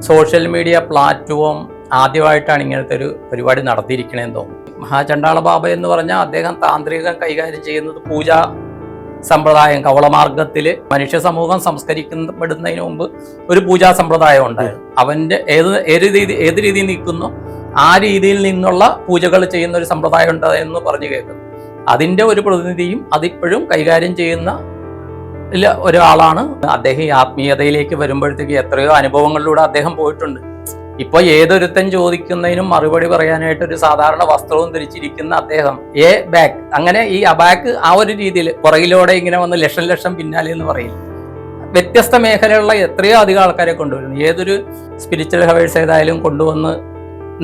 Social media platform ആദ്യമായിട്ടാണ് ഇങ്ങനത്തെ ഒരു പരിപാടി നടത്തിയിരിക്കണേന്ന് തോന്നുന്നു. മഹാചണ്ഡാള ബാബ എന്ന് പറഞ്ഞാൽ അദ്ദേഹം താന്ത്രികം കൈകാര്യം ചെയ്യുന്നത് പൂജാ സമ്പ്രദായം, കവളമാർഗത്തിൽ മനുഷ്യ സമൂഹം സംസ്കരിക്കപ്പെടുന്നതിന് മുമ്പ് ഒരു പൂജാ സമ്പ്രദായം ഉണ്ടായിരുന്നു. അവൻ്റെ ഏത് രീതിയിൽ നിൽക്കുന്നു ആ രീതിയിൽ നിന്നുള്ള പൂജകൾ ചെയ്യുന്ന ഒരു സമ്പ്രദായം ഉണ്ട് എന്ന് പറഞ്ഞു കേൾക്കുന്നു. അതിൻ്റെ ഒരു പ്രതിനിധിയും അതിപ്പോഴും കൈകാര്യം ചെയ്യുന്ന ഒരാളാണ് അദ്ദേഹം. ഈ ആത്മീയതയിലേക്ക് വരുമ്പോഴത്തേക്ക് എത്രയോ അനുഭവങ്ങളിലൂടെ അദ്ദേഹം പോയിട്ടുണ്ട്. ഇപ്പൊ ഏതൊരുത്തൻ ചോദിക്കുന്നതിനും മറുപടി പറയാനായിട്ട് ഒരു സാധാരണ വസ്ത്രവും ധരിച്ചിരിക്കുന്ന അദ്ദേഹം ബാക്ക്, അങ്ങനെ ഈ അബാക്ക് ആ ഒരു രീതിയിൽ പുറകിലൂടെ ഇങ്ങനെ വന്ന് ലക്ഷം ലക്ഷം പിന്നാലെ എന്ന് പറയില്ല. വ്യത്യസ്ത മേഖലകളിലുള്ള എത്രയോ അധികം ആൾക്കാരെ കൊണ്ടുവരുന്നു. ഏതൊരു സ്പിരിച്വൽ ഹവേഴ്സ് ഏതായാലും കൊണ്ടുവന്ന്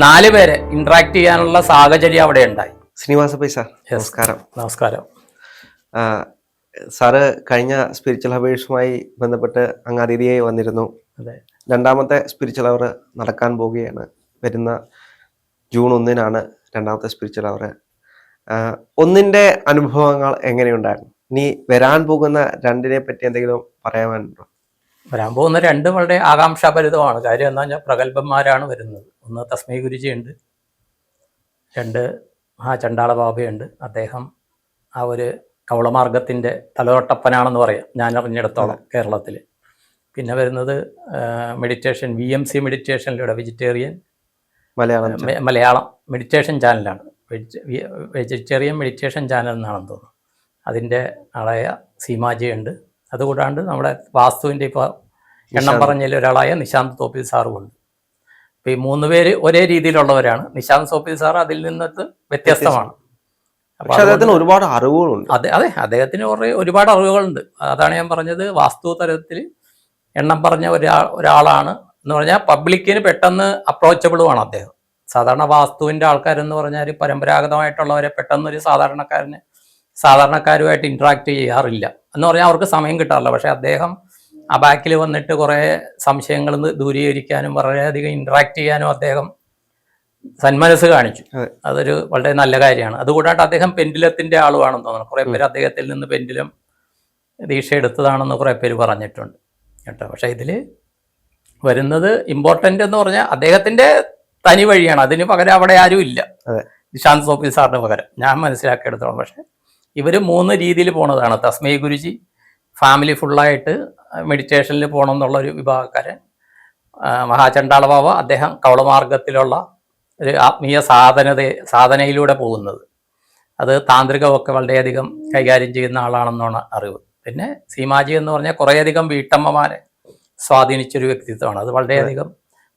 4 പേരെ ഇന്ററാക്ട് ചെയ്യാനുള്ള സാഹചര്യം അവിടെ ഉണ്ടായി. ശ്രീനിവാസ പൈ സാർ, നമസ്കാരം. നമസ്കാരം സാറ്. കഴിഞ്ഞ സ്പിരിച്വൽ ഹവേഴ്സുമായി ബന്ധപ്പെട്ട് അങ്ങ് അതിഥിയായി വന്നിരുന്നു. അതെ, രണ്ടാമത്തെ സ്പിരിച്വൽ അവർ നടക്കാൻ പോവുകയാണ്. വരുന്ന ജൂൺ 1-നാണ് രണ്ടാമത്തെ സ്പിരിച്വൽ അവർ. 1-ന്റെ അനുഭവങ്ങൾ എങ്ങനെയുണ്ടായിരുന്നു? ഇനി വരാൻ പോകുന്ന 2-നെ പറ്റി എന്തെങ്കിലും പറയാനുണ്ടോ? വരാൻ പോകുന്ന 2 വളരെ ആകാംക്ഷാഭരിതമാണ്. കാര്യം എന്താ വെച്ചാൽ പ്രഗത്ഭന്മാരാണ് വരുന്നത്. ഒന്ന് തസ്മൈ ഗുരുജി ഉണ്ട്, 2 മഹാചണ്ഡാള ബാബയുണ്ട്. അദ്ദേഹം ആ ഒരു കവളമാർഗത്തിൻ്റെ തലതൊട്ടപ്പനാണെന്ന് പറയാം ഞാൻ അറിഞ്ഞിടത്തോളം കേരളത്തിൽ. പിന്നെ വരുന്നത് മെഡിറ്റേഷൻ, VMC മെഡിറ്റേഷനിലൂടെ വെജിറ്റേറിയൻ മലയാളം മെഡിറ്റേഷൻ ചാനലാണ്. വെജിറ്റേറിയൻ മെഡിറ്റേഷൻ ചാനൽ എന്നാണെന്ന് തോന്നുന്നു. അതിൻ്റെ ആളായ സീമാജി ഉണ്ട്. അതുകൂടാണ്ട് നമ്മുടെ വാസ്തുവിൻ്റെ ഇപ്പോൾ എണ്ണം പറഞ്ഞതിൽ ഒരാളായ നിശാന്ത് തോപ്പിൽ സാറുമുണ്ട്. അപ്പോൾ ഈ 3 പേര് ഒരേ രീതിയിലുള്ളവരാണ്. നിശാന്ത് തോപ്പിൽ സാർ അതിൽ നിന്നത് വ്യത്യസ്തമാണ്. അദ്ദേഹത്തിന് ഒരുപാട് അറിവുകളുണ്ട്. അതെ, അദ്ദേഹത്തിന് ഒരുപാട് അറിവുകളുണ്ട്. അതാണ് ഞാൻ പറഞ്ഞത്. വാസ്തു തലത്തിൽ എണ്ണം പറഞ്ഞ ഒരാളാണ് എന്ന് പറഞ്ഞാൽ പബ്ലിക്കിന് പെട്ടെന്ന് അപ്രോച്ചബിളുമാണ് അദ്ദേഹം. സാധാരണ വാസ്തുവിൻ്റെ ആൾക്കാരെന്ന് പറഞ്ഞാൽ പരമ്പരാഗതമായിട്ടുള്ളവരെ പെട്ടെന്ന് ഒരു സാധാരണക്കാരുമായിട്ട് ഇൻട്രാക്ട് ചെയ്യാറില്ല എന്ന് പറഞ്ഞാൽ അവർക്ക് സമയം കിട്ടാറില്ല. പക്ഷേ അദ്ദേഹം ആ ബാക്കിൽ വന്നിട്ട് കുറേ സംശയങ്ങൾ ദൂരീകരിക്കാനും വളരെയധികം ഇൻട്രാക്ട് ചെയ്യാനും അദ്ദേഹം സന്മനസ് കാണിച്ചു. അതൊരു വളരെ നല്ല കാര്യമാണ്. അതുകൂടാണ്ട് അദ്ദേഹം പെൻഡുലത്തിൻ്റെ ആളുമാണെന്ന് തോന്നുന്നു. കുറേ പേര് അദ്ദേഹത്തിൽ നിന്ന് പെൻഡുലം ദീക്ഷ എടുത്തതാണെന്ന് കുറേ പേര് പറഞ്ഞിട്ടുണ്ട് കേട്ടോ. പക്ഷേ ഇതിൽ വരുന്നത് ഇമ്പോർട്ടൻ്റ് എന്ന് പറഞ്ഞാൽ അദ്ദേഹത്തിൻ്റെ തനി വഴിയാണ്. അതിന് പകരം അവിടെ ആരും ഇല്ല, നിശാന്ത് തോപ്പിൽ സാറിന് പകരം ഞാൻ മനസ്സിലാക്കിയെടുത്തോളം. പക്ഷേ ഇവർ 3 രീതിയിൽ പോണതാണ്. തസ്മൈ ഗുരുജി ഫാമിലി ഫുള്ളായിട്ട് മെഡിറ്റേഷനിൽ പോകണം എന്നുള്ളൊരു വിഭാഗക്കാരൻ. മഹാചണ്ഡാള ബാബ അദ്ദേഹം കവളമാർഗത്തിലുള്ള ഒരു ആത്മീയ സാധനയിലൂടെ പോകുന്നത്. അത് താന്ത്രികമൊക്കെ വളരെയധികം കൈകാര്യം ചെയ്യുന്ന ആളാണെന്നാണ് അറിവ്. പിന്നെ സീമാജി എന്ന് പറഞ്ഞാൽ കുറേയധികം വീട്ടമ്മമാരെ സ്വാധീനിച്ചൊരു വ്യക്തിത്വമാണ്. അത് വളരെയധികം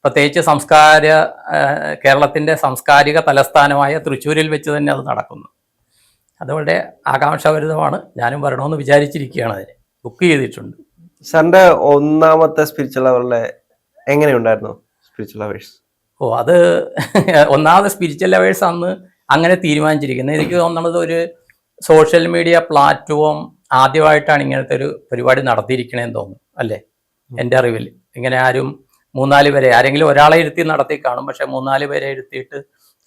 പ്രത്യേകിച്ച് കേരളത്തിൻ്റെ സാംസ്കാരിക തലസ്ഥാനമായ തൃശ്ശൂരിൽ വെച്ച് തന്നെ അത് നടക്കുന്നു. അത് വളരെ ആകാംക്ഷാഭരിതമാണ്. ഞാനും വരണമെന്ന് വിചാരിച്ചിരിക്കുകയാണ്. അതിന് ബുക്ക് ചെയ്തിട്ടുണ്ട്. സാറിൻ്റെ 1-ാമത്തെ സ്പിരിച്വൽ അവറിലെ എങ്ങനെയുണ്ടായിരുന്നു സ്പിരിച്വൽ അവേഴ്സ്? അത് 1-ാമത് സ്പിരിച്വൽ അവേഴ്സ് അന്ന് അങ്ങനെ തീരുമാനിച്ചിരിക്കുന്നത്. എനിക്ക് തോന്നുന്നത് ഒരു സോഷ്യൽ മീഡിയ പ്ലാറ്റ്ഫോം ആദ്യമായിട്ടാണ് ഇങ്ങനത്തെ ഒരു പരിപാടി നടത്തിയിരിക്കണേന്ന് തോന്നുന്നു, അല്ലേ? എൻ്റെ അറിവിൽ ഇങ്ങനെ ആരും 3-4 പേരെ ആരെങ്കിലും ഒരാളെ ഇരുത്തി നടത്തി കാണും. പക്ഷെ 3-4 പേരെ ഇരുത്തിയിട്ട്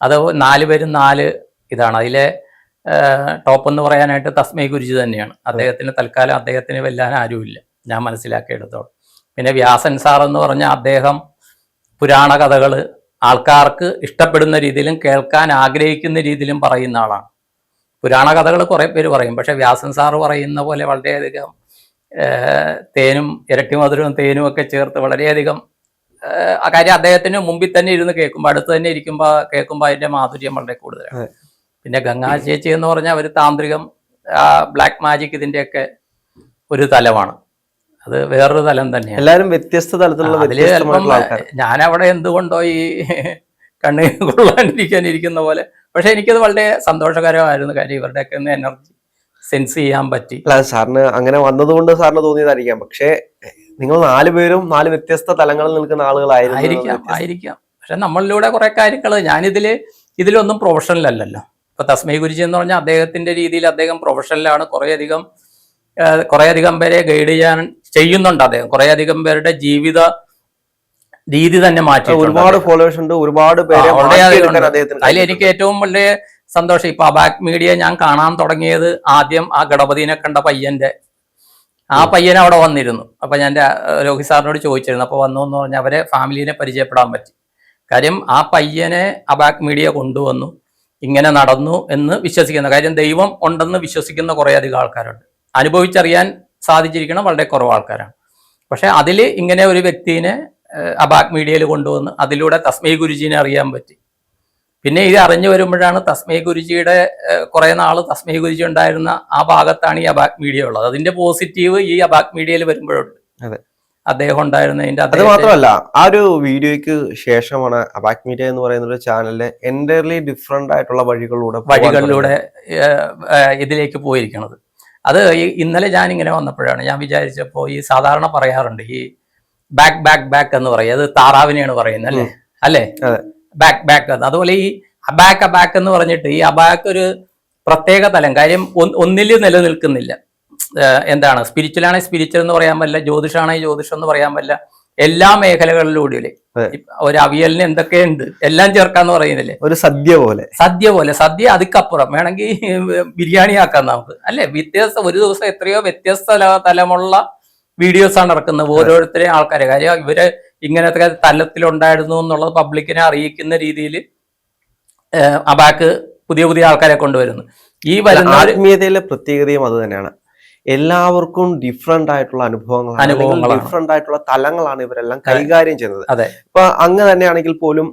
അത് 4 പേരും 4 ഇതാണ്. അതിലെ ടോപ്പ് എന്ന് പറയാനായിട്ട് തസ്മൈ ഗുരുജി തന്നെയാണ്. തൽക്കാലം അദ്ദേഹത്തിന് വെല്ലാൻ ആരുമില്ല ഞാൻ മനസ്സിലാക്കിയെടുത്തോളം. പിന്നെ വ്യാസൻ സാർ എന്ന് പറഞ്ഞാൽ അദ്ദേഹം പുരാണ കഥകൾ ആൾക്കാർക്ക് ഇഷ്ടപ്പെടുന്ന രീതിയിലും കേൾക്കാൻ ആഗ്രഹിക്കുന്ന രീതിയിലും പറയുന്ന ആളാണ്. പുരാണ കഥകൾ കുറേ പേര് പറയും. പക്ഷെ വ്യാസൻ സാറ് പറയുന്ന പോലെ വളരെയധികം തേനും ഇരട്ടി മധുരവും തേനും ഒക്കെ ചേർത്ത് വളരെയധികം ആ കാര്യം അദ്ദേഹത്തിന് മുമ്പിൽ തന്നെ ഇരുന്ന് കേൾക്കുമ്പോൾ, അടുത്ത് തന്നെ കേൾക്കുമ്പോൾ അതിൻ്റെ മാധുര്യം വളരെ കൂടുതലാണ്. പിന്നെ ഗംഗാ ചേച്ചി എന്ന് പറഞ്ഞാൽ ഒരു താന്ത്രികം, ബ്ലാക്ക് മാജിക് ഇതിൻ്റെയൊക്കെ ഒരു തലമാണ്. അത് വേറൊരു തലം തന്നെയാണ്. എല്ലാവരും വ്യത്യസ്ത തലത്തിലുള്ള. ഞാനവിടെ എന്തുകൊണ്ടോ ഈ കണ്ണ് കൊള്ളാണ്ടിരിക്കാനിരിക്കുന്ന പോലെ. പക്ഷെ എനിക്കത് വളരെ സന്തോഷകരമായിരുന്നു. കാര്യം ഇവരുടെയൊക്കെ ഒന്ന് എനർജി സെൻസ് ചെയ്യാൻ പറ്റി. സാറിന് അങ്ങനെ വന്നതുകൊണ്ട് സാറിന് തോന്നിയതായിരിക്കാം. പക്ഷേ നിങ്ങൾ 4 പേരും 4 വ്യത്യസ്ത തലങ്ങളിൽ നിൽക്കുന്ന ആയിരിക്കാം. പക്ഷെ നമ്മളിലൂടെ കുറെ കാര്യങ്ങൾ ഇതിലൊന്നും പ്രൊഫഷണൽ അല്ലല്ലോ. ഇപ്പൊ തസ്മൈ ഗുരുജി എന്ന് പറഞ്ഞാൽ അദ്ദേഹത്തിന്റെ രീതിയിൽ അദ്ദേഹം പ്രൊഫഷണലാണ്. കുറേയധികം പേരെ ഗൈഡ് ചെയ്യുന്നുണ്ട് അദ്ദേഹം. കുറേയധികം പേരുടെ ജീവിത രീതി തന്നെ മാറ്റി. ഒരുപാട് ഫോളോവേഴ്സ് ഉണ്ട്, ഒരുപാട് പേര്. അതിൽ എനിക്ക് ഏറ്റവും വലിയ സന്തോഷം, ഇപ്പൊ അബാക് മീഡിയ ഞാൻ കാണാൻ തുടങ്ങിയത് ആദ്യം ആ ഗണപതിനെ കണ്ട പയ്യന്റെ ആ പയ്യൻ അവിടെ വന്നിരുന്നു. അപ്പൊ ഞാൻ രോഹിത് സാറിനോട് ചോദിച്ചിരുന്നു. അപ്പൊ വന്നു എന്ന് പറഞ്ഞാൽ അവരെ ഫാമിലിനെ പരിചയപ്പെടാൻ പറ്റി. കാര്യം ആ പയ്യനെ അബാക് മീഡിയ കൊണ്ടുവന്നു, ഇങ്ങനെ നടന്നു എന്ന് വിശ്വസിക്കുന്ന, കാര്യം ദൈവം ഉണ്ടെന്ന് വിശ്വസിക്കുന്ന കുറേ അധികം ആൾക്കാരുണ്ട്. അനുഭവിച്ചറിയാൻ സാധിച്ചിരിക്കണം വളരെ കുറവ് ആൾക്കാരാണ്. പക്ഷെ അതിൽ ഇങ്ങനെ ഒരു വ്യക്തിനെ അബാക് മീഡിയയിൽ കൊണ്ടുവന്ന് അതിലൂടെ തസ്മൈ ഗുരുജീനെ അറിയാൻ പറ്റി. പിന്നെ ഇത് അറിഞ്ഞു വരുമ്പോഴാണ് തസ്മൈ ഗുരുജിയുടെ കുറെ നാൾ തസ്മൈ ഗുരുജി ഉണ്ടായിരുന്ന ആ ഭാഗത്താണ് ഈ അബാക് മീഡിയ ഉള്ളത്. അതിന്റെ പോസിറ്റീവ് ഈ അബാക് മീഡിയയിൽ വരുമ്പോഴുണ്ട്. അദ്ദേഹം ഉണ്ടായിരുന്നതിന്റെ അത് മാത്രമല്ല, ആ ഒരു വീഡിയോയ്ക്ക് ശേഷമാണ് അബാക് മീഡിയ എന്ന് പറയുന്ന ഒരു ചാനലിലെ എൻറ്റയർലി ഡിഫറെന്റ് ആയിട്ടുള്ള വഴികളിലൂടെ ഇതിലേക്ക് പോയിരിക്കുന്നത്. അത് ഇന്നലെ ഞാൻ ഇങ്ങനെ വന്നപ്പോഴാണ് ഞാൻ വിചാരിച്ചപ്പോൾ, ഈ സാധാരണ പറയാറുണ്ട് ഈ ബാക്ക് ബാക്ക് ബാക്ക് എന്ന് പറയും, അത് താറാവിനെയാണ് പറയുന്നത് അല്ലേ അല്ലേ ബാക്ക് ബാക്ക് എന്ന്. അതുപോലെ ഈ അബാക്ക് എന്ന് പറഞ്ഞിട്ട് ഈ അബാക്ക് ഒരു പ്രത്യേക തലം, കാര്യം ഒന്നിൽ നിലനിൽക്കുന്നില്ല. എന്താണ് സ്പിരിച്വൽ ആണെങ്കിൽ സ്പിരിച്വൽ എന്ന് പറയാൻ പറ്റില്ല, ജ്യോതിഷാണെങ്കിൽ ജ്യോതിഷം എന്ന് പറയാൻ പറ്റില്ല. എല്ലാ മേഖലകളിലൂടെ ഒരു അവിയലിന് എന്തൊക്കെയുണ്ട് എല്ലാം ചേർക്കാന്ന് പറയുന്നില്ലേ, ഒരു സദ്യ പോലെ സദ്യ അതിക്കപ്പുറം വേണമെങ്കിൽ ബിരിയാണി ആക്കാം നമുക്ക് അല്ലെ. ഒരു ദിവസം എത്രയോ വ്യത്യസ്ത തലമുള്ള വീഡിയോസ് ആണ് ഇറക്കുന്നത് ഓരോരുത്തരെയും ആൾക്കാരെ. കാര്യം ഇവര് ഇങ്ങനത്തെ തലത്തിലുണ്ടായിരുന്നു എന്നുള്ളത് പബ്ലിക്കിനെ അറിയിക്കുന്ന രീതിയിൽ അബാക്ക് പുതിയ പുതിയ ആൾക്കാരെ കൊണ്ടുവരുന്നു. ഈ വരുന്ന ആത്മീയതയിലെ പ്രത്യേകതയും അത് തന്നെയാണ്. എല്ലാവർക്കും ഡിഫറെന്റ് ആയിട്ടുള്ള അനുഭവങ്ങൾ, ഡിഫറെന്റ് ആയിട്ടുള്ള തലങ്ങളാണ് ഇവരെല്ലാം കൈകാര്യം ചെയ്യുന്നത്. ഇപ്പൊ അങ്ങ് തന്നെയാണെങ്കിൽ പോലും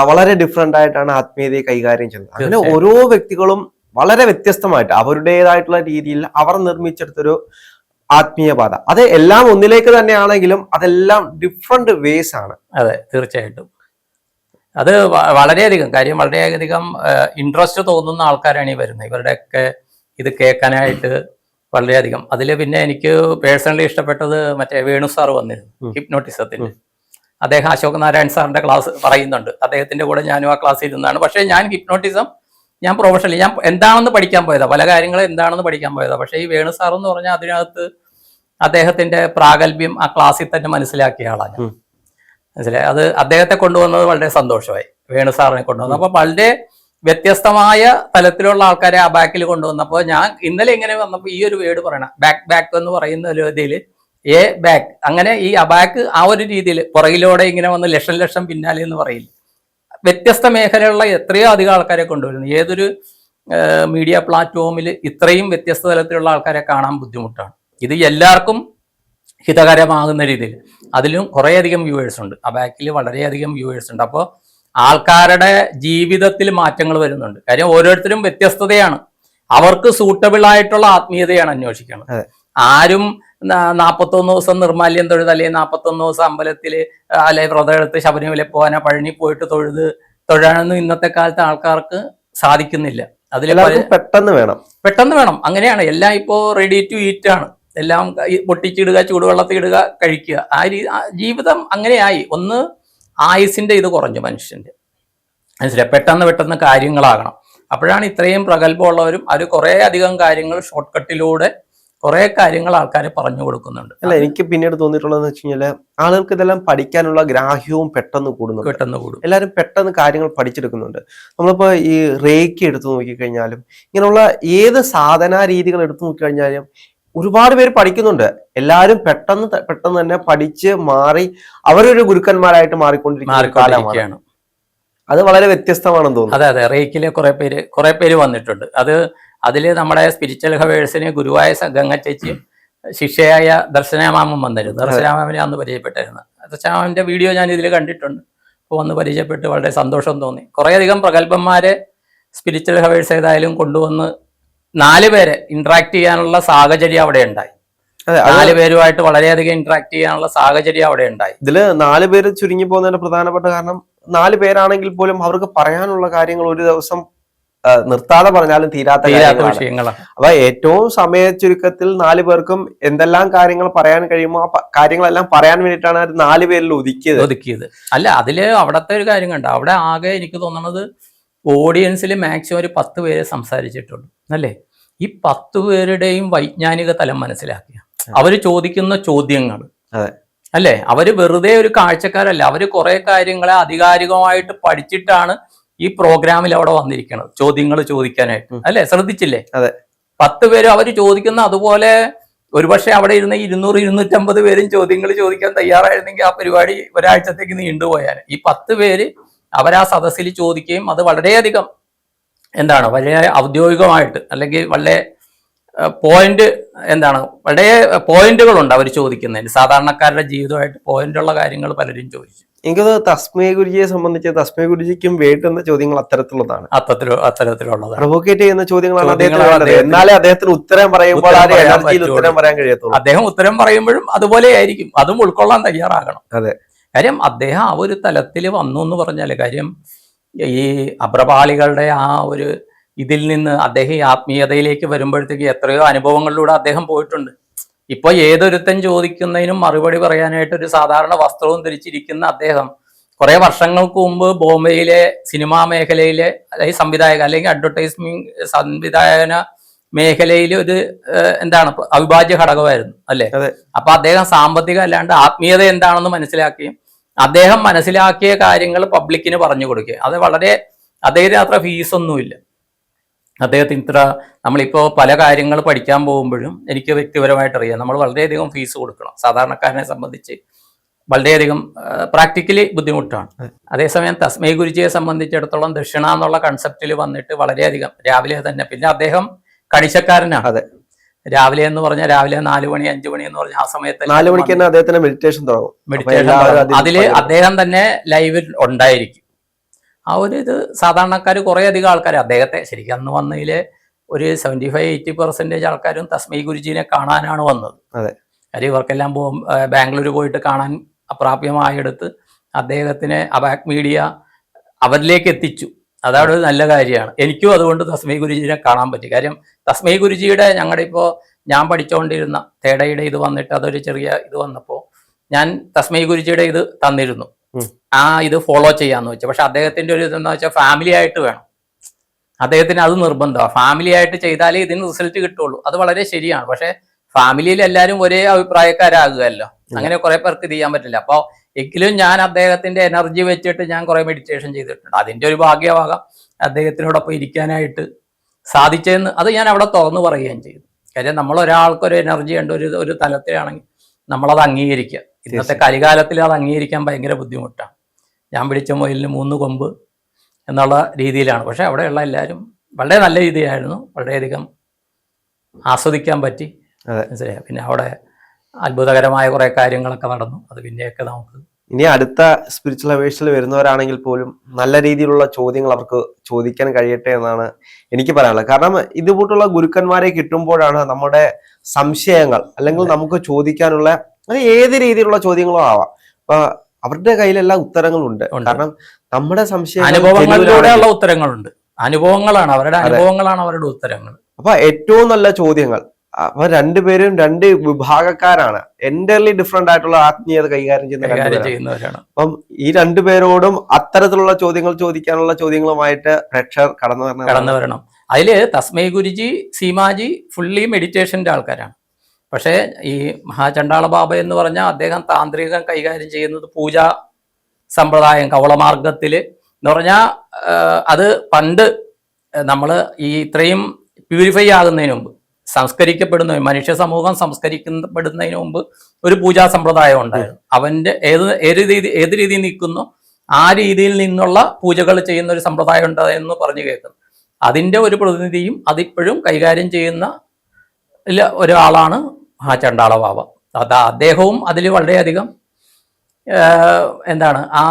വളരെ ഡിഫറെന്റ് ആയിട്ടാണ് ആത്മീയതയെ കൈകാര്യം ചെയ്യുന്നത്. അങ്ങനെ ഓരോ വ്യക്തികളും വളരെ വ്യത്യസ്തമായിട്ട് അവരുടേതായിട്ടുള്ള രീതിയിൽ അവർ നിർമ്മിച്ചെടുത്തൊരു ആത്മീയ പാത, അത് എല്ലാം ഒന്നിലേക്ക് തന്നെയാണെങ്കിലും അതെല്ലാം ഡിഫറെന്റ് വേസ് ആണ്. അതെ, തീർച്ചയായിട്ടും. അത് വളരെയധികം ഇൻട്രസ്റ്റ് തോന്നുന്ന ആൾക്കാരാണ് ഈ വരുന്നത്. ഇവരുടെയൊക്കെ ഇത് കേൾക്കാനായിട്ട് വളരെയധികം. അതിൽ പിന്നെ എനിക്ക് പേഴ്സണലി ഇഷ്ടപ്പെട്ടത് മറ്റേ വേണു സാർ വന്നിരുന്നു ഹിപ്നോട്ടിസത്തിന്. അദ്ദേഹം അശോക് നാരായൺ സാറിന്റെ ക്ലാസ് പറയുന്നുണ്ട്. അദ്ദേഹത്തിന്റെ കൂടെ ഞാനും ആ ക്ലാസ്സിൽ ഇരുന്നാണ്. പക്ഷേ ഞാൻ ഹിപ്നോട്ടിസം ഞാൻ പ്രൊഫഷണലി ഞാൻ എന്താണെന്ന് പഠിക്കാൻ പോയതാ, പല കാര്യങ്ങളും എന്താണെന്ന് പഠിക്കാൻ പോയതാ. പക്ഷേ ഈ വേണു സാർ എന്ന് പറഞ്ഞാൽ അതിനകത്ത് അദ്ദേഹത്തിന്റെ പ്രാഗൽഭ്യം ആ ക്ലാസ്സിൽ തന്നെ മനസ്സിലാക്കിയ ആളാണ് ഞാൻ. മനസ്സിലായി. അത് അദ്ദേഹത്തെ കൊണ്ടുവന്നത് വളരെ സന്തോഷമായി, വേണു സാറിനെ കൊണ്ടുവന്നത്. അപ്പൊ വളരെ വ്യത്യസ്തമായ തലത്തിലുള്ള ആൾക്കാരെ ആ ബാക്കിൽ കൊണ്ടുവന്നപ്പോൾ ഞാൻ ഇന്നലെ ഇങ്ങനെ വന്നപ്പോൾ ഈ ഒരു വേർഡ് പറയണം, ബാക്ക് ബാക്ക് എന്ന് പറയുന്ന ഒരു ഇതിൽ എ ബാക്ക്, അങ്ങനെ ഈ അബാക്ക് ആ ഒരു രീതിയിൽ പുറകിലൂടെ ഇങ്ങനെ വന്ന് ലക്ഷം ലക്ഷം പിന്നാലെ എന്ന് പറയില്ല. വ്യത്യസ്ത മേഖലയുള്ള എത്രയോ അധികം ആൾക്കാരെ കൊണ്ടുവരുന്നു. ഏതൊരു മീഡിയ പ്ലാറ്റ്ഫോമിൽ ഇത്രയും വ്യത്യസ്ത തലത്തിലുള്ള ആൾക്കാരെ കാണാൻ ബുദ്ധിമുട്ടാണ്. ഇത് എല്ലാവർക്കും ഹിതകരമാകുന്ന രീതിയിൽ അതിലും കുറേയധികം വ്യൂവേഴ്സ് ഉണ്ട്. അബാക്കിൽ വളരെയധികം വ്യൂവേഴ്സ് ഉണ്ട്. അപ്പോൾ ആൾക്കാരുടെ ജീവിതത്തിൽ മാറ്റങ്ങൾ വരുന്നുണ്ട്. കാര്യം ഓരോരുത്തരും വ്യത്യസ്തതയാണ്, അവർക്ക് സൂട്ടബിൾ ആയിട്ടുള്ള ആത്മീയതയാണ് അന്വേഷിക്കുന്നത്. ആരും 41 ദിവസം നിർമാല്യം തൊഴുത്, അല്ലെങ്കിൽ 41 ദിവസം അമ്പലത്തില് അല്ലെ വ്രതം എടുത്ത് ശബരിമല പോകാനോ പഴനി പോയിട്ട് തൊഴാനൊന്നും ഇന്നത്തെ കാലത്ത് ആൾക്കാർക്ക് സാധിക്കുന്നില്ല. അതിൽ പെട്ടെന്ന് വേണം. അങ്ങനെയാണ് എല്ലാം ഇപ്പോ റെഡി ടു ഈറ്റ് ആണ്. എല്ലാം പൊട്ടിച്ചിടുക, ചൂടുവെള്ളത്തിൽ ഇടുക, കഴിക്കുക. ജീവിതം അങ്ങനെയായി. ഒന്ന് ആയുസിന്റെ ഇത് കുറഞ്ഞു മനുഷ്യന്റെ, മനസ്സിലായി. പെട്ടെന്ന് കാര്യങ്ങളാകണം. അപ്പോഴാണ് ഇത്രയും പ്രഗത്ഭമുള്ളവരും അത് കുറേ അധികം കാര്യങ്ങൾ ഷോർട്ട് കട്ടിലൂടെ കുറെ കാര്യങ്ങൾ ആൾക്കാരെ പറഞ്ഞു കൊടുക്കുന്നുണ്ട്. അല്ല, എനിക്ക് പിന്നീട് തോന്നിയിട്ടുള്ളതെന്ന് വെച്ച് കഴിഞ്ഞാൽ ആളുകൾക്ക് ഇതെല്ലാം പഠിക്കാനുള്ള ഗ്രാഹ്യവും പെട്ടെന്ന് കൂടും. എല്ലാവരും പെട്ടെന്ന് കാര്യങ്ങൾ പഠിച്ചെടുക്കുന്നുണ്ട്. നമ്മളിപ്പോ ഈ റേക്കി എടുത്തു നോക്കിക്കഴിഞ്ഞാലും ഇങ്ങനെയുള്ള ഏത് സാധനാ രീതികൾ എടുത്തു നോക്കിക്കഴിഞ്ഞാലും ഒരുപാട് പേര് പഠിക്കുന്നുണ്ട്. എല്ലാവരും പെട്ടെന്ന് തന്നെ പഠിച്ച് മാറി അവരൊരു ഗുരുക്കന്മാരായിട്ട് മാറിക്കൊണ്ടിരിക്കുന്ന കാലമാണ്. അത് വളരെ വ്യത്യസ്തമാണെന്ന് തോന്നുന്നു. അതെ, റേക്കിലെ കുറെ പേര് വന്നിട്ടുണ്ട്. അതിൽ നമ്മുടെ സ്പിരിച്വൽ ഹവേഴ്സിന് ഗുരുവായ ഗംഗ ചേച്ചിയും ശിഷ്യയായ ദർശനാമാമൻ വന്നിരുന്നു. ദർശനാമാമനെ അന്ന് പരിചയപ്പെട്ടായിരുന്നു. ദർശനാമാമന്റെ വീഡിയോ ഞാൻ ഇതിൽ കണ്ടിട്ടുണ്ട്. അപ്പോൾ വന്ന് പരിചയപ്പെട്ട് വളരെ സന്തോഷം തോന്നി. കുറേയധികം പ്രഗത്ഭന്മാരെ സ്പിരിച്വൽ ഹവേഴ്സ് ഏതായാലും കൊണ്ടുവന്ന് 4 പേരെ ഇന്ററാക്ട് ചെയ്യാനുള്ള സാഹചര്യം അവിടെ ഉണ്ടായി. 4 പേരുമായിട്ട് വളരെയധികം ഇന്ററാക്ട് ചെയ്യാനുള്ള സാഹചര്യം അവിടെ ഉണ്ടായി. ഇതില് 4 പേര് ചുരുങ്ങി പോകുന്നതിന്റെ പ്രധാനപ്പെട്ട കാരണം 4 പേരാണെങ്കിൽ പോലും അവർക്ക് പറയാനുള്ള കാര്യങ്ങൾ ഒരു ദിവസം നിർത്താതെ പറഞ്ഞാലും തീരാത്ത വിഷയങ്ങളാണ്. അപ്പൊ ഏറ്റവും സമയ ചുരുക്കത്തിൽ 4 പേർക്കും എന്തെല്ലാം കാര്യങ്ങൾ പറയാൻ കഴിയുമോ ആ കാര്യങ്ങളെല്ലാം പറയാൻ വേണ്ടിയിട്ടാണ് 4 പേരിൽ ഒതുക്കിയത്. അല്ല, അതില് അവിടത്തെ ഒരു കാര്യം കണ്ട, അവിടെ ആകെ എനിക്ക് തോന്നുന്നത് ഓഡിയൻസിൽ മാക്സിമം ഒരു 10 പേരെ സംസാരിച്ചിട്ടുള്ളൂ അല്ലേ. ഈ 10 പേരുടെയും വൈജ്ഞാനിക തലം മനസ്സിലാക്കിയ അവര് ചോദിക്കുന്ന ചോദ്യങ്ങൾ അല്ലേ, അവര് വെറുതെ ഒരു കാഴ്ചക്കാരല്ല, അവര് കുറെ കാര്യങ്ങളെ ആധികാരികമായിട്ട് പഠിച്ചിട്ടാണ് ഈ പ്രോഗ്രാമിൽ അവിടെ വന്നിരിക്കുന്നത് ചോദ്യങ്ങൾ ചോദിക്കാനായിട്ട് അല്ലെ. ശ്രദ്ധിച്ചില്ലേ? 10 പേര് അവര് ചോദിക്കുന്ന അതുപോലെ ഒരുപക്ഷെ അവിടെ ഇരുന്ന 200-250 പേരും ചോദ്യങ്ങൾ ചോദിക്കാൻ തയ്യാറായിരുന്നെങ്കിൽ ആ പരിപാടി ഒരാഴ്ചത്തേക്ക് നീണ്ടുപോയാൽ ഈ 10 പേര് അവരാ സദസ്സിൽ ചോദിക്കുകയും അത് വളരെയധികം എന്താണ് വളരെ ഔദ്യോഗികമായിട്ട് അല്ലെങ്കിൽ വളരെ പോയിന്റ് എന്താണ് വളരെ പോയിന്റുകളുണ്ട് അവർ ചോദിക്കുന്നതിന്. സാധാരണക്കാരുടെ ജീവിതമായിട്ട് പോയിന്റുള്ള കാര്യങ്ങൾ പലരും ചോദിച്ചു. എനിക്കത് തസ്മൈ ഗുരുജിയെ സംബന്ധിച്ച് തസ്മൈ ഗുരുജിക്കും വേണ്ടുന്ന ചോദ്യങ്ങൾ അത്തരത്തിലുള്ളതാണ്, അത്തരത്തിലുള്ളതാണ്, പ്രൊവോക്കേറ്റ് ചെയ്യുന്ന ചോദ്യങ്ങളാണ്. എന്നാലേ അദ്ദേഹത്തിന് ഉത്തരം പറയുമ്പോൾ ഉത്തരം പറയാൻ കഴിയത്തുള്ളൂ. അദ്ദേഹം ഉത്തരം പറയുമ്പോഴും അതുപോലെ ആയിരിക്കും, അതും ഉൾക്കൊള്ളാൻ തയ്യാറാകണം. അതെ, കാര്യം അദ്ദേഹം ആ ഒരു തലത്തിൽ വന്നു എന്ന് പറഞ്ഞാല് കാര്യം ഈ അഭ്രപാളികളുടെ ആ ഒരു ഇതിൽ നിന്ന് അദ്ദേഹം ഈ ആത്മീയതയിലേക്ക് വരുമ്പോഴത്തേക്ക് എത്രയോ അനുഭവങ്ങളിലൂടെ അദ്ദേഹം പോയിട്ടുണ്ട്. ഇപ്പൊ ഏതൊരുത്തൻ ചോദിക്കുന്നതിനും മറുപടി പറയാനായിട്ട് ഒരു സാധാരണ വസ്ത്രവും ധരിച്ചിരിക്കുന്ന അദ്ദേഹം കുറെ വർഷങ്ങൾക്ക് മുമ്പ് ബോംബെയിലെ സിനിമാ മേഖലയിലെ അല്ലെങ്കിൽ സംവിധായക അല്ലെങ്കിൽ അഡ്വർടൈസ്മെന്റ് സംവിധായകന മേഖലയിൽ ഒരു എന്താണ് അവിഭാജ്യ ഘടകമായിരുന്നു അല്ലെ. അപ്പൊ അദ്ദേഹം സാമ്പത്തികം അല്ലാണ്ട് ആത്മീയത എന്താണെന്ന് മനസ്സിലാക്കുകയും അദ്ദേഹം മനസ്സിലാക്കിയ കാര്യങ്ങൾ പബ്ലിക്കിന് പറഞ്ഞു കൊടുക്കുക. അത് വളരെ അദ്ദേഹത്തിന് അത്ര ഫീസൊന്നുമില്ല. അദ്ദേഹത്തിന് ഇത്ര നമ്മളിപ്പോൾ പല കാര്യങ്ങൾ പഠിക്കാൻ പോകുമ്പോഴും എനിക്ക് വ്യക്തിപരമായിട്ട് അറിയാം, നമ്മൾ വളരെയധികം ഫീസ് കൊടുക്കണം. സാധാരണക്കാരനെ സംബന്ധിച്ച് വളരെയധികം പ്രാക്ടിക്കലി ബുദ്ധിമുട്ടാണ്. അതേസമയം തസ്മൈ ഗുരുജിയെ സംബന്ധിച്ചിടത്തോളം ദക്ഷിണ എന്നുള്ള കൺസെപ്റ്റിൽ വന്നിട്ട് വളരെയധികം രാവിലെ തന്നെ, പിന്നെ അദ്ദേഹം കണിശക്കാരനാണ്. രാവിലെ എന്ന് പറഞ്ഞാൽ രാവിലെ 4 മണി 5 മണി എന്ന് പറഞ്ഞ ആ സമയത്ത് 4 മണിക്ക് തന്നെ അദ്ദേഹത്തിന് മെഡിറ്റേഷൻ തുടങ്ങും. അതില് അദ്ദേഹം തന്നെ ലൈവിൽ ഉണ്ടായിരിക്കും. ആ ഒരു ഇത് സാധാരണക്കാർ കുറേ അധികം ആൾക്കാർ അദ്ദേഹത്തെ ശരിക്കും അന്ന് വന്നതിൽ ഒരു 75-80% ആൾക്കാരും തസ്മൈ ഗുരുജീനെ കാണാനാണ് വന്നത്. കാര്യം ഇവർക്കെല്ലാം ബാംഗ്ലൂർ പോയിട്ട് കാണാൻ അപ്രാപ്യമായെടുത്ത് അദ്ദേഹത്തിനെ അബാക് മീഡിയ അവരിലേക്ക് എത്തിച്ചു. അതവിടെ ഒരു നല്ല കാര്യമാണ്. എനിക്കും അതുകൊണ്ട് തസ്മൈ ഗുരുജീനെ കാണാൻ പറ്റി. കാര്യം തസ്മൈ ഗുരുജിയുടെ ഞങ്ങളുടെ ഇപ്പോൾ ഞാൻ പഠിച്ചുകൊണ്ടിരുന്ന തേടയുടെ ഇത് വന്നിട്ട് അതൊരു ചെറിയ ഇത് വന്നപ്പോൾ ഞാൻ തസ്മൈ ഗുരുജിയുടെ ഇത് തന്നിരുന്നു, ആ ഇത് ഫോളോ ചെയ്യാന്ന് വെച്ചാൽ. പക്ഷെ അദ്ദേഹത്തിന്റെ ഒരു ഇതെന്ന് വെച്ചാൽ ഫാമിലി ആയിട്ട് വേണം, അദ്ദേഹത്തിന് അത് നിർബന്ധമാണ്. ഫാമിലി ആയിട്ട് ചെയ്താലേ ഇതിന് റിസൾട്ട് കിട്ടുള്ളൂ. അത് വളരെ ശരിയാണ്. പക്ഷെ ഫാമിലിയിൽ എല്ലാവരും ഒരേ അഭിപ്രായക്കാരാകുകയല്ലോ, അങ്ങനെ കുറെ പേർക്ക് ഇത് ചെയ്യാൻ പറ്റില്ല. അപ്പോൾ എങ്കിലും ഞാൻ അദ്ദേഹത്തിന്റെ എനർജി വെച്ചിട്ട് ഞാൻ കുറെ മെഡിറ്റേഷൻ ചെയ്തിട്ടുണ്ട്. അതിന്റെ ഒരു ഭാഗ്യമാകാം അദ്ദേഹത്തിനോടൊപ്പം ഇരിക്കാനായിട്ട് സാധിച്ചതെന്ന് അത് ഞാൻ അവിടെ തുറന്നു പറയുകയും ചെയ്തു. കാര്യം നമ്മൾ ഒരാൾക്കൊരു എനർജി ഉണ്ട് ഒരു തലത്തിലാണെങ്കിൽ നമ്മളത് അംഗീകരിക്കുക. ഇന്നത്തെ കലികാലത്തിൽ അത് അംഗീകരിക്കാൻ ഭയങ്കര ബുദ്ധിമുട്ടാണ്. ഞാൻ പിടിച്ച മുയലിന് 3 കൊമ്പ് എന്നുള്ള രീതിയിലാണ്. പക്ഷെ അവിടെയുള്ള എല്ലാവരും വളരെ നല്ല രീതിയിലായിരുന്നു, വളരെയധികം ആസ്വദിക്കാൻ പറ്റി. മനസ്സിലായി. പിന്നെ അവിടെ അത്ഭുതകരമായ കുറെ കാര്യങ്ങളൊക്കെ നടന്നു. അത് പിന്നെയൊക്കെ നമുക്ക് ഇനി അടുത്ത സ്പിരിച്വൽ അവേഴ്സിൽ വരുന്നവരാണെങ്കിൽ പോലും നല്ല രീതിയിലുള്ള ചോദ്യങ്ങൾ അവർക്ക് ചോദിക്കാൻ കഴിയട്ടെ എന്നാണ് എനിക്ക് പറയാനുള്ളത്. കാരണം ഇതുപോലുള്ള ഗുരുക്കന്മാരെ കിട്ടുമ്പോഴാണ് നമ്മുടെ സംശയങ്ങൾ അല്ലെങ്കിൽ നമുക്ക് ചോദിക്കാനുള്ള അത് ഏത് രീതിയിലുള്ള ചോദ്യങ്ങളും ആവാം, അപ്പൊ അവരുടെ കയ്യിലെല്ലാം ഉത്തരങ്ങളുണ്ട്. കാരണം നമ്മുടെ സംശയം അനുഭവങ്ങളിലൂടെയുള്ള ഉത്തരങ്ങളുണ്ട്. അനുഭവങ്ങളാണ് അവരുടെ അനുഭവങ്ങളാണ് അവരുടെ ഉത്തരങ്ങൾ. അപ്പൊ ഏറ്റവും നല്ല ചോദ്യങ്ങൾ. അപ്പൊ രണ്ടുപേരും 2 വിഭാഗക്കാരാണ്, എൻ്റർലി ഡിഫറെന്റ് ആയിട്ടുള്ള ആത്മീയത കൈകാര്യം ചെയ്യുന്നവരാണ്. അപ്പം ഈ 2 പേരോടും അത്തരത്തിലുള്ള ചോദ്യങ്ങൾ ചോദിക്കാനുള്ള ചോദ്യങ്ങളുമായിട്ട് പ്രേക്ഷകർ കടന്നു വരണം. അതില് തസ്മൈ ഗുരുജി, സീമാജി ഫുള്ളി മെഡിറ്റേഷന്റെ ആൾക്കാരാണ്. പക്ഷേ ഈ മഹാചണ്ഡാള ബാബ എന്ന് പറഞ്ഞാൽ അദ്ദേഹം താന്ത്രികം കൈകാര്യം ചെയ്യുന്നത് പൂജാ സമ്പ്രദായം കവളമാർഗത്തിൽ എന്ന് പറഞ്ഞാൽ അത് പണ്ട് നമ്മൾ ഈ ഇത്രയും പ്യൂരിഫൈ ആകുന്നതിന് മുമ്പ് സംസ്കരിക്കപ്പെടുന്ന മനുഷ്യ സമൂഹം സംസ്കരിക്കപ്പെടുന്നതിന് മുമ്പ് ഒരു പൂജാ സമ്പ്രദായം ഉണ്ടായിരുന്നു. അവന്റെ ഏത് രീതിയിൽ നിൽക്കുന്നു ആ രീതിയിൽ നിന്നുള്ള പൂജകൾ ചെയ്യുന്ന ഒരു സമ്പ്രദായം ഉണ്ട് എന്ന് പറഞ്ഞു കേൾക്കുന്നു. അതിന്റെ ഒരു പ്രതിനിധിയും അതിപ്പോഴും കൈകാര്യം ചെയ്യുന്ന ഒരാളാണ് ചണ്ഡാള ബാബ. അദ്ദേഹവും അതിൽ വളരെയധികം എന്താണ് ആ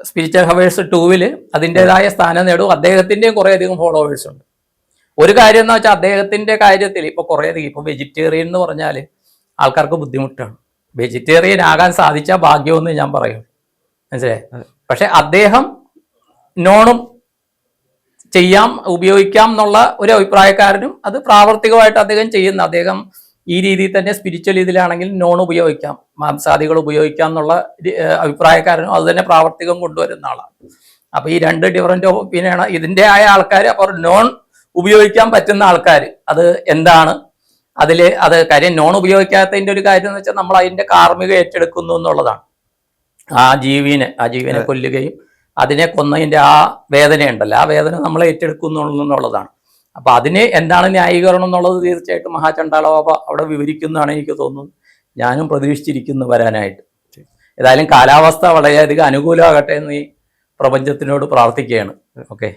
സ്പിരിച്വൽ ഹവേഴ്സ് 2 അതിൻ്റെതായ സ്ഥാനം നേടും. അദ്ദേഹത്തിൻ്റെയും കുറേയധികം ഫോളോവേഴ്സ് ഉണ്ട്. ഒരു കാര്യം എന്ന് വെച്ചാൽ അദ്ദേഹത്തിന്റെ കാര്യത്തിൽ ഇപ്പൊ കുറേയധികം ഇപ്പൊ വെജിറ്റേറിയൻ എന്ന് പറഞ്ഞാൽ ആൾക്കാർക്ക് ബുദ്ധിമുട്ടാണ്. വെജിറ്റേറിയൻ ആകാൻ സാധിച്ച ഭാഗ്യമെന്ന് ഞാൻ പറയും, മനസ്സിലായി. പക്ഷെ അദ്ദേഹം നോണും ഉപയോഗിക്കാം എന്നുള്ള ഒരു അഭിപ്രായക്കാരനും അത് പ്രാവർത്തികമായിട്ട് അദ്ദേഹം ചെയ്യുന്ന, അദ്ദേഹം ഈ രീതിയിൽ തന്നെ സ്പിരിച്വൽ ഇതിലാണെങ്കിൽ നോൺ ഉപയോഗിക്കാം, മാംസാദികൾ ഉപയോഗിക്കാം എന്നുള്ള അഭിപ്രായക്കാരനും അത് തന്നെ പ്രാവർത്തികം കൊണ്ടുവരുന്ന ആളാണ്. അപ്പൊ ഈ 2 ഡിഫറൻറ്റ് ഒപ്പീനിയനാണ് ഇതിന്റെ ആയ ആൾക്കാർ. അപ്പോൾ നോൺ ഉപയോഗിക്കാൻ പറ്റുന്ന ആൾക്കാർ അത് എന്താണ് അത് കാര്യം നോൺ ഉപയോഗിക്കാത്തതിന്റെ ഒരു കാര്യം എന്ന് വെച്ചാൽ നമ്മൾ അതിന്റെ കാർമ്മിക ഏറ്റെടുക്കുന്നു എന്നുള്ളതാണ്. ആ ജീവനെ കൊല്ലുകയും അതിനെ കൊന്നതിന്റെ ആ വേദനയുണ്ടല്ലോ, ആ വേദന നമ്മൾ ഏറ്റെടുക്കുന്നു എന്നുള്ളതാണ്. അപ്പൊ അതിന് എന്താണ് ന്യായീകരണം എന്നുള്ളത് തീർച്ചയായിട്ടും മഹാചണ്ഡാള ബാബ അവിടെ വിവരിക്കുന്നതാണ് എനിക്ക് തോന്നുന്നത്. ഞാനും പ്രതീക്ഷിച്ചിരിക്കുന്നു വരാനായിട്ട്. ഏതായാലും കാലാവസ്ഥ വളരെയധികം അനുകൂലമാകട്ടെ എന്ന് ഈ പ്രപഞ്ചത്തിനോട് പ്രാർത്ഥിക്കുകയാണ്. ഓക്കെ.